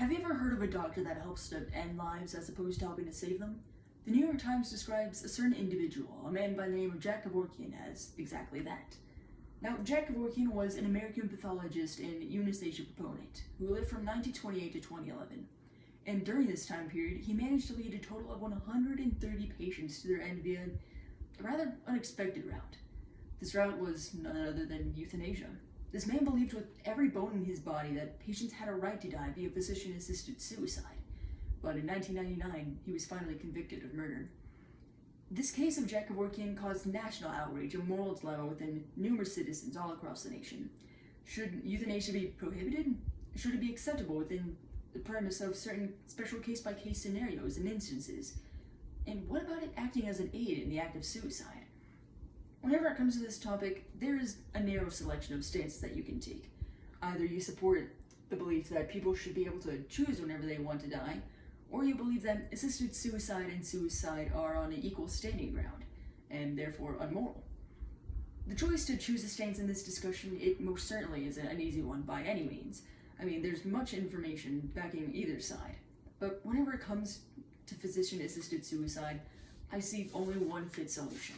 Have you ever heard of a doctor that helps to end lives as opposed to helping to save them? The New York Times describes a certain individual, a man by the name of Jack Kevorkian, as exactly that. Now, Jack Kevorkian was an American pathologist and euthanasia proponent who lived from 1928 to 2011. And during this time period, he managed to lead a total of 130 patients to their end via a rather unexpected route. This route was none other than euthanasia. This man believed with every bone in his body that patients had a right to die via physician-assisted suicide. But in 1999, he was finally convicted of murder. This case of Jack Kevorkian caused national outrage and moral dilemma within numerous citizens all across the nation. Should euthanasia be prohibited? Should it be acceptable within the premise of certain special case-by-case scenarios and instances? And what about it acting as an aid in the act of suicide? Whenever it comes to this topic, there is a narrow selection of stances that you can take. Either you support the belief that people should be able to choose whenever they want to die, or you believe that assisted suicide and suicide are on an equal standing ground, and therefore unmoral. The choice to choose a stance in this discussion, it most certainly isn't an easy one by any means. I mean, there's much information backing either side. But whenever it comes to physician-assisted suicide, I see only one fit solution.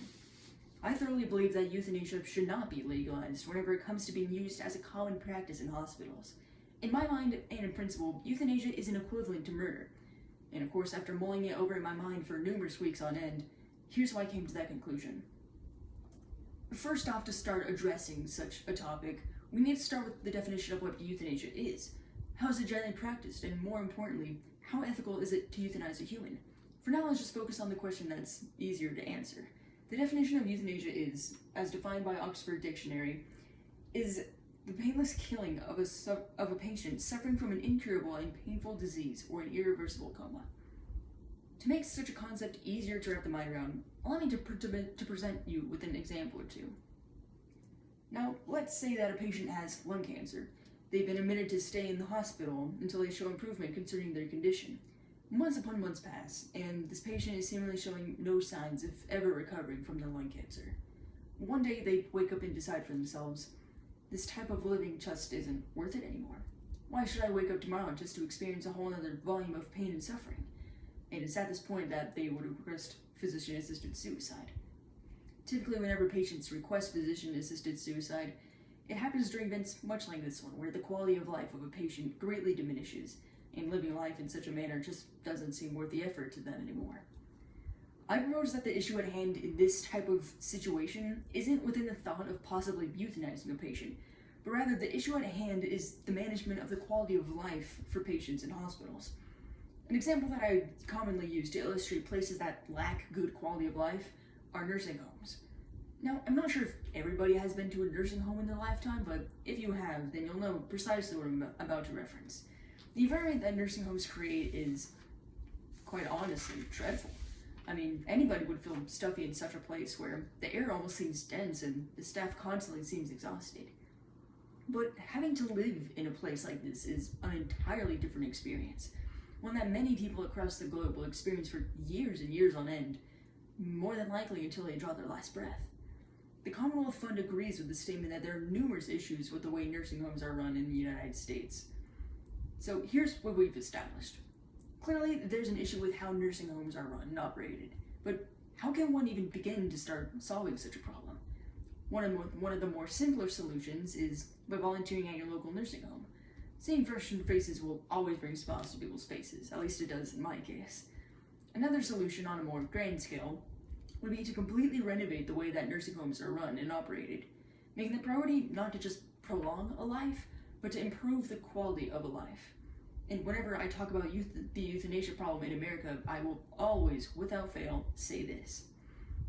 I thoroughly believe that euthanasia should not be legalized whenever it comes to being used as a common practice in hospitals. In my mind and in principle, euthanasia is an equivalent to murder. And of course, after mulling it over in my mind for numerous weeks on end, here's how I came to that conclusion. First off, to start addressing such a topic, we need to start with the definition of what euthanasia is. How is it generally practiced, and more importantly, how ethical is it to euthanize a human? For now, let's just focus on the question that's easier to answer. The definition of euthanasia is, as defined by Oxford Dictionary, is the painless killing of a patient suffering from an incurable and painful disease or an irreversible coma. To make such a concept easier to wrap the mind around, allow me to present you with an example or two. Now, let's say that a patient has lung cancer. They've been admitted to stay in the hospital until they show improvement concerning their condition. Months upon months pass, and this patient is seemingly showing no signs of ever recovering from their lung cancer. One day they wake up and decide for themselves, this type of living just isn't worth it anymore. Why should I wake up tomorrow just to experience a whole other volume of pain and suffering? And it's at this point that they would request physician-assisted suicide. Typically, whenever patients request physician-assisted suicide, it happens during events much like this one, where the quality of life of a patient greatly diminishes, and living life in such a manner just doesn't seem worth the effort to them anymore. I propose that the issue at hand in this type of situation isn't within the thought of possibly euthanizing a patient, but rather the issue at hand is the management of the quality of life for patients in hospitals. An example that I commonly use to illustrate places that lack good quality of life are nursing homes. Now, I'm not sure if everybody has been to a nursing home in their lifetime, but if you have, then you'll know precisely what I'm about to reference. The environment that nursing homes create is, quite honestly, dreadful. I mean, anybody would feel stuffy in such a place where the air almost seems dense and the staff constantly seems exhausted. But having to live in a place like this is an entirely different experience, one that many people across the globe will experience for years and years on end, more than likely until they draw their last breath. The Commonwealth Fund agrees with the statement that there are numerous issues with the way nursing homes are run in the United States. So here's what we've established. Clearly, there's an issue with how nursing homes are run and operated, but how can one even begin to start solving such a problem? One of the more simpler solutions is by volunteering at your local nursing home. Seeing fresh faces will always bring smiles to people's faces, at least it does in my case. Another solution on a more grand scale would be to completely renovate the way that nursing homes are run and operated, making the priority not to just prolong a life, but to improve the quality of a life. And whenever I talk about the euthanasia problem in America, I will always, without fail, say this.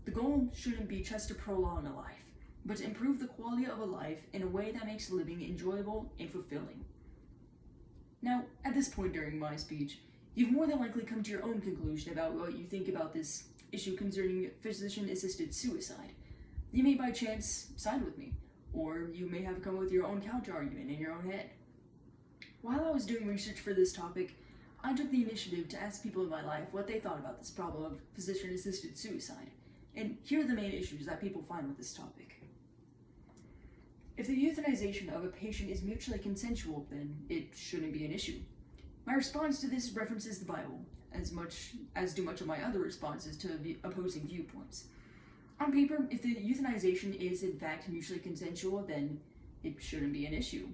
The goal shouldn't be just to prolong a life, but to improve the quality of a life in a way that makes living enjoyable and fulfilling. Now, at this point during my speech, you've more than likely come to your own conclusion about what you think about this issue concerning physician-assisted suicide. You may by chance side with me, or you may have come with your own counter-argument in your own head. While I was doing research for this topic, I took the initiative to ask people in my life what they thought about this problem of physician-assisted suicide, and here are the main issues that people find with this topic. If the euthanization of a patient is mutually consensual, then it shouldn't be an issue. My response to this references the Bible, as do much of my other responses to opposing viewpoints. On paper, if the euthanization is in fact mutually consensual, then it shouldn't be an issue.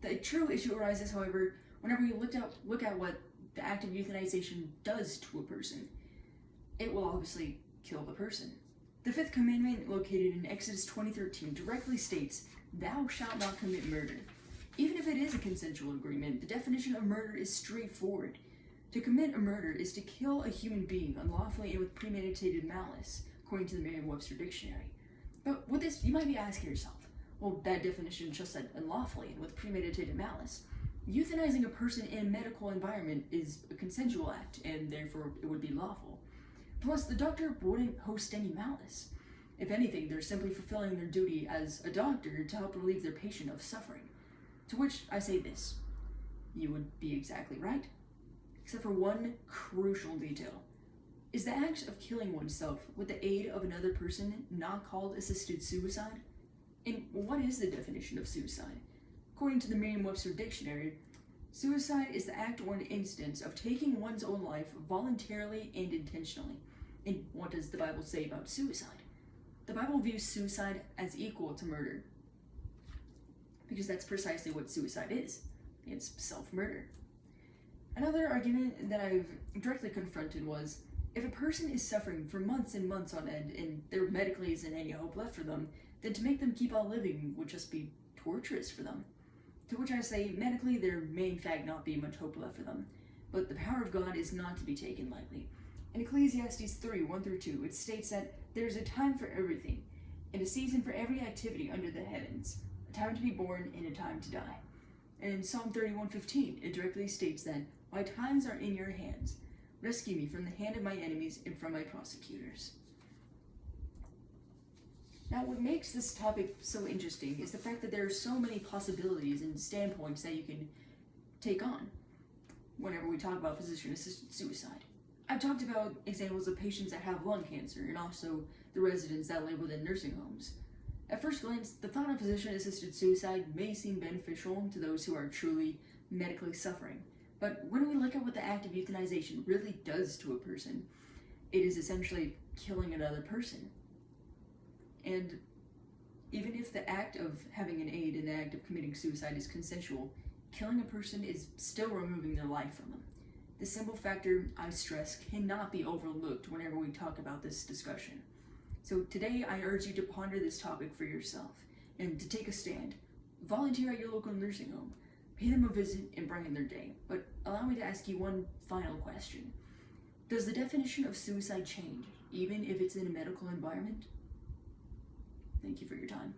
The true issue arises, however, whenever you look at what the act of euthanization does to a person. It will obviously kill the person. The fifth commandment, located in Exodus 20:13, directly states, "Thou shalt not commit murder." Even if it is a consensual agreement, the definition of murder is straightforward. To commit a murder is to kill a human being unlawfully and with premeditated malice, according to the Merriam-Webster Dictionary. But with this, you might be asking yourself, well, that definition just said unlawfully and with premeditated malice. Euthanizing a person in a medical environment is a consensual act, and therefore it would be lawful. Plus, the doctor wouldn't host any malice. If anything, they're simply fulfilling their duty as a doctor to help relieve their patient of suffering. To which I say this: you would be exactly right, except for one crucial detail. Is the act of killing oneself with the aid of another person not called assisted suicide? And what is the definition of suicide? According to the Merriam-Webster Dictionary, suicide is the act or an instance of taking one's own life voluntarily and intentionally. And what does the Bible say about suicide? The Bible views suicide as equal to murder, because that's precisely what suicide is. It's self-murder. Another argument that I've directly confronted was, if a person is suffering for months and months on end and there medically isn't any hope left for them, then to make them keep on living would just be torturous for them. To which I say, medically there may in fact not be much hope left for them, but the power of God is not to be taken lightly. In Ecclesiastes 3:1-2, it states that there is a time for everything, and a season for every activity under the heavens, a time to be born and a time to die. And in Psalm 31:15, it directly states that, "My times are in your hands. Rescue me from the hand of my enemies and from my prosecutors." Now, what makes this topic so interesting is the fact that there are so many possibilities and standpoints that you can take on whenever we talk about physician-assisted suicide. I've talked about examples of patients that have lung cancer and also the residents that live within nursing homes. At first glance, the thought of physician-assisted suicide may seem beneficial to those who are truly medically suffering. But when we look at what the act of euthanization really does to a person, it is essentially killing another person. And even if the act of having an aid in the act of committing suicide is consensual, killing a person is still removing their life from them. The simple factor, I stress, cannot be overlooked whenever we talk about this discussion. So today I urge you to ponder this topic for yourself and to take a stand. Volunteer at your local nursing home. Pay them a visit and brighten their day. But allow me to ask you one final question. Does the definition of suicide change, even if it's in a medical environment? Thank you for your time.